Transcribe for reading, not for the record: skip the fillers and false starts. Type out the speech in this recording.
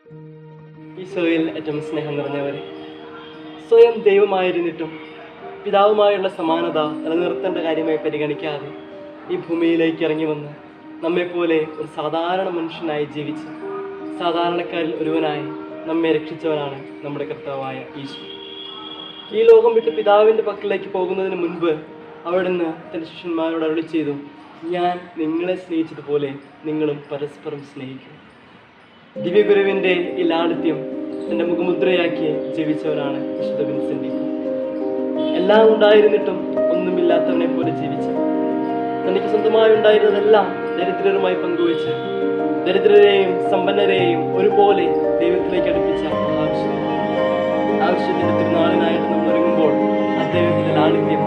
ഈശോയിൽ ഏറ്റവും സ്നേഹം നിറഞ്ഞവരെ, സ്വയം ദൈവമായിരുന്നിട്ടും പിതാവുമായുള്ള സമാനത നിലനിർത്തേണ്ട കാര്യമായി പരിഗണിക്കാതെ ഈ ഭൂമിയിലേക്ക് ഇറങ്ങി വന്ന് നമ്മെപ്പോലെ ഒരു സാധാരണ മനുഷ്യനായി ജീവിച്ച് സാധാരണക്കാരിൽ ഒരുവനായി നമ്മെ രക്ഷിച്ചവനാണ് നമ്മുടെ കർത്താവായ ഈശോ. ഈ ലോകം വിട്ട് പിതാവിൻ്റെ പക്കലേക്ക് പോകുന്നതിന് മുൻപ് അവിടുന്ന് തൻ്റെ ശിഷ്യന്മാരോട് അരുളി ചെയ്തു, ഞാൻ നിങ്ങളെ സ്നേഹിച്ചതുപോലെ നിങ്ങളും പരസ്പരം സ്നേഹിക്കും. ദിവ്യഗുരുവിൻ്റെ ഈ ലാളിത്യം തൻ്റെ മുഖമുദ്രയാക്കി ജീവിച്ചവനാണ് വിശുദ്ധ വിൻസെൻ്റ്. എല്ലാം ഉണ്ടായിരുന്നിട്ടും ഒന്നുമില്ലാത്തവനെ പോലെ ജീവിച്ച, തനിക്ക് സ്വന്തമായി ഉണ്ടായിരുന്നതെല്ലാം ദരിദ്രരുമായി പങ്കുവെച്ച് ദരിദ്രരെയും സമ്പന്നരെയും ഒരുപോലെ ദൈവത്തിലേക്ക് അടുപ്പിച്ച ആവശ്യത്തിൻ്റെ തിരുനാളിനായിട്ട് നമ്മൾ ഒരുങ്ങുമ്പോൾ അദ്ദേഹത്തിൻ്റെ ലാളിത്യം